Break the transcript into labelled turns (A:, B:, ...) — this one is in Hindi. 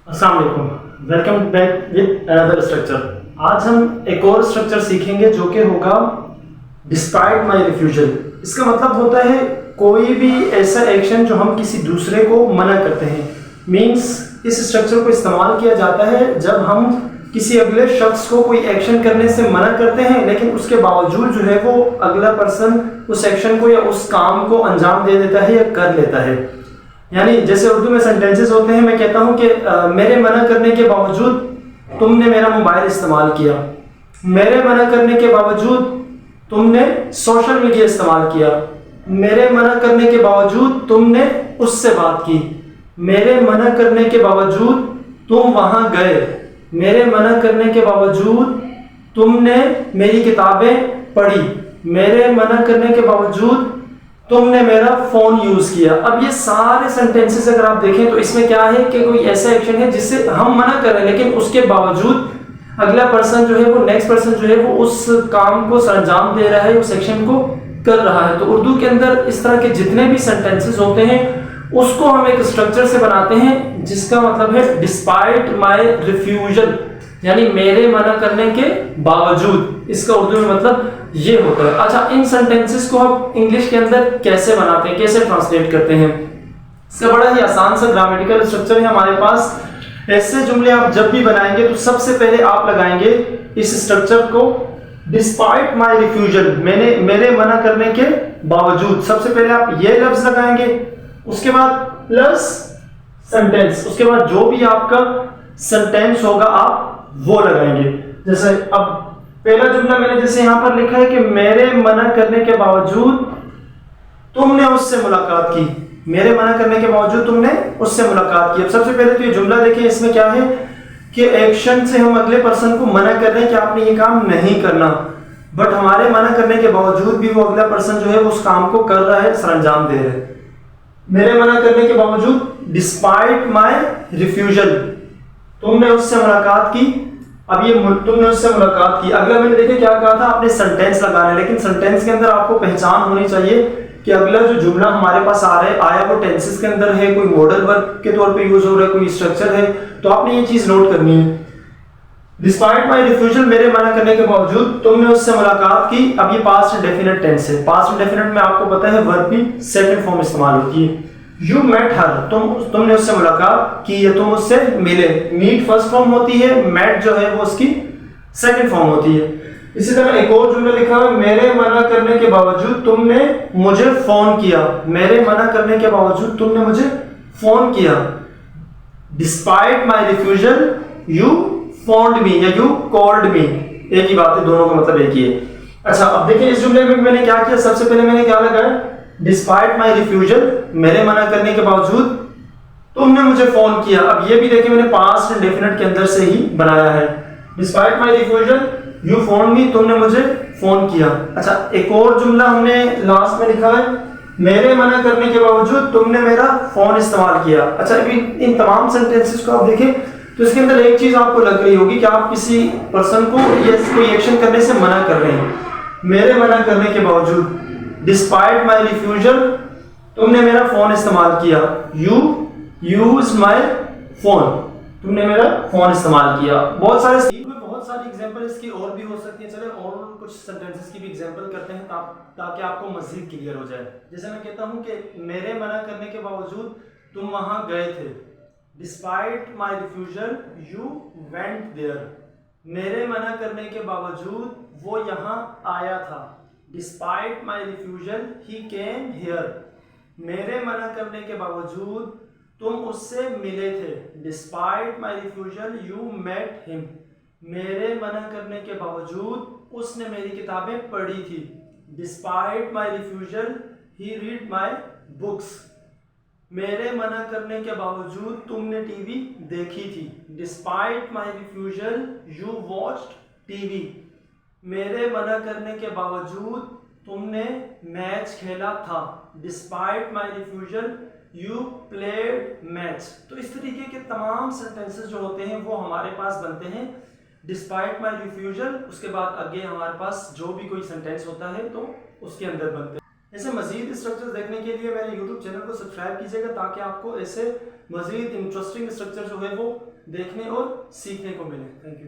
A: अस्सलाम वालेकुम, welcome back with another structure. आज हम एक और स्ट्रक्चर सीखेंगे जो कि होगा डिस्पाइट माई रिफ्यूजल। इसका मतलब होता है कोई भी ऐसा एक्शन जो हम किसी दूसरे को मना करते हैं। मींस इस स्ट्रक्चर को इस्तेमाल किया जाता है जब हम किसी अगले शख्स को कोई एक्शन करने से मना करते हैं, लेकिन उसके बावजूद जो है वो अगला पर्सन उस एक्शन को या उस काम को अंजाम दे देता है या कर लेता है। यानी जैसे उर्दू में सेंटेंसेस होते हैं, मैं कहता हूँ कि मेरे मना करने के बावजूद तुमने मेरा मोबाइल इस्तेमाल किया, मेरे मना करने के बावजूद तुमने सोशल मीडिया इस्तेमाल किया, मेरे मना करने के बावजूद तुमने उससे बात की, मेरे मना करने के बावजूद तुम वहाँ गए, मेरे मना करने के बावजूद तुमने मेरी किताबें पढ़ी, मेरे मना करने के बावजूद तुमने मेरा फोन यूज किया। अब ये सारे सेंटेंसेस अगर आप देखें तो इसमें क्या है कि कोई ऐसा एक्शन है जिससे हम मना कर रहे हैं, लेकिन उसके बावजूद अगला पर्सन जो है वो नेक्स्ट पर्सन जो है वो उस काम को सरंजाम दे रहा है, उस एक्शन को कर रहा है। तो उर्दू के अंदर इस तरह के जितने भी सेंटेंसेस होते हैं उसको हम एक स्ट्रक्चर से बनाते हैं जिसका मतलब है डिस्पाइट माई रिफ्यूजल, यानी मेरे मना करने के बावजूद। इसका उर्दू में मतलब ये होता है। अच्छा, इन सेंटेंसेस को हम इंग्लिश के अंदर कैसे बनाते हैं, कैसे ट्रांसलेट करते हैं? इसका बड़ा ही आसान सा ग्रामेटिकल स्ट्रक्चर है हमारे पास। ऐसे जुमले आप जब भी बनाएंगे तो सबसे पहले आप लगाएंगे इस स्ट्रक्चर को डिस्पाइट माई रिफ्यूजल, मेरे मना करने के बावजूद। सबसे पहले आप ये लफ्ज लगाएंगे, उसके बाद प्लस सेंटेंस, उसके बाद जो भी आपका सेंटेंस होगा आप वो लगाएंगे। जैसे अब पहला जुमला मैंने जैसे यहां पर लिखा है कि मेरे मना करने के बावजूद तुमने उससे मुलाकात की, मेरे मना करने के बावजूद तुमने उससे मुलाकात की। अब सबसे पहले तो ये जुमला देखिए, इसमें क्या है कि एक्शन से हम अगले पर्सन को मना कर रहे हैं कि आपने ये काम नहीं करना, बट हमारे मना करने के बावजूद भी वो अगला पर्सन जो है उस काम को कर रहा है, सरंजाम दे रहा है। मेरे मना करने के बावजूद डिस्पाइट माई रिफ्यूजल, तुमने उससे मुलाकात की। अब ये तुमने उससे मुलाकात की, अगला मैंने देखिए क्या कहा था, आपने सेंटेंस लगाना है, लेकिन सेंटेंस के अंदर आपको पहचान होनी चाहिए कि अगला जो जुमला हमारे पास आ रहा है आया वो टेंसेस के अंदर है, कोई मॉडल वर्ब के तौर पे यूज हो रहा है, कोई स्ट्रक्चर है। तो आपने ये चीज नोट करनी है। डिस्पाइट माई रिफ्यूजल, मेरे मना करने के बावजूद तुमने उससे मुलाकात की। अब ये पास्ट इंडेफिनिट टेंस है। पास्ट इंडेफिनिट में आपको पता है वर्ब की सेकंड फॉर्म इस्तेमाल होती है। यू मेट हर, तुमने उससे मुलाकात की या तुम उससे मिले। मीट फर्स्ट फॉर्म होती है, मेट जो है वो उसकी सेकंड फॉर्म होती है। इसी तरह एक और जुमला लिखा है, मेरे मना करने के बावजूद तुमने मुझे फोन किया, मेरे मना करने के बावजूद तुमने मुझे फोन किया। Despite my refusal you phoned me या यू कॉल्ड मी, एक ही बात है, दोनों का मतलब एक ही है। अच्छा, अब देखिए इस जुमले में मैंने क्या किया, सबसे पहले मैंने क्या लगाया, डिस्पाइट माई रिफ्यूजल, मेरे मना करने के बावजूद तुमने मुझे फोन किया। अब ये भी देखिए मैंने पास्ट इंडेफिनिट के अंदर से ही बनाया है। Despite my refusal you phone me, तुमने मुझे फोन किया। अच्छा, एक और जुमला हमने लास्ट में लिखा है, मेरे मना करने के बावजूद तुमने मेरा फोन इस्तेमाल किया। अच्छा, अभी इन तमाम सेंटेंसेस को आप देखें तो इसके अंदर एक चीज आपको लग रही होगी कि आप किसी पर्सन को या कोई एक्शन करने से मना कर रहे हैं। मेरे मना करने के बावजूद, डिस्पाइट माई रिफ्यूजल, तुमने मेरा फोन इस्तेमाल किया। यू यूज माई फोन, तुमने मेरा फोन इस्तेमाल किया। बहुत सारे एग्जांपल इसकी और भी हो सकती है। चले और कुछ सेंटेंसेस की भी एग्जांपल करते हैं ताकि आपको मजीद क्लियर हो जाए। जैसे मैं कहता हूं कि मेरे मना करने के बावजूद तुम वहां गए थे। Despite my refusal you went there, मेरे मना करने के बावजूद वो यहाँ आया था। Despite my refusal he came here, मेरे मना करने के बावजूद तुम उससे मिले थे। Despite my refusal you met him, मेरे मना करने के बावजूद उसने मेरी किताबें पढ़ी थी। Despite my refusal he read my books, मेरे मना करने के बावजूद तुमने टीवी देखी थी। Despite my refusal you watched TV, मेरे मना करने के बावजूद तुमने मैच खेला था। Despite my refusal you played match. तो इस तरीके के तमाम सेंटेंसेस जो होते हैं वो हमारे पास बनते हैं डिस्पाइट माई रिफ्यूजल, उसके बाद आगे हमारे पास जो भी कोई सेंटेंस होता है तो उसके अंदर बनते हैं। ऐसे मजीद स्ट्रक्चर्स देखने के लिए मेरे YouTube चैनल को सब्सक्राइब कीजिएगा ताकि आपको ऐसे मजीद इंटरेस्टिंग स्ट्रक्चर जो है वो देखने और सीखने को मिले। Thank you.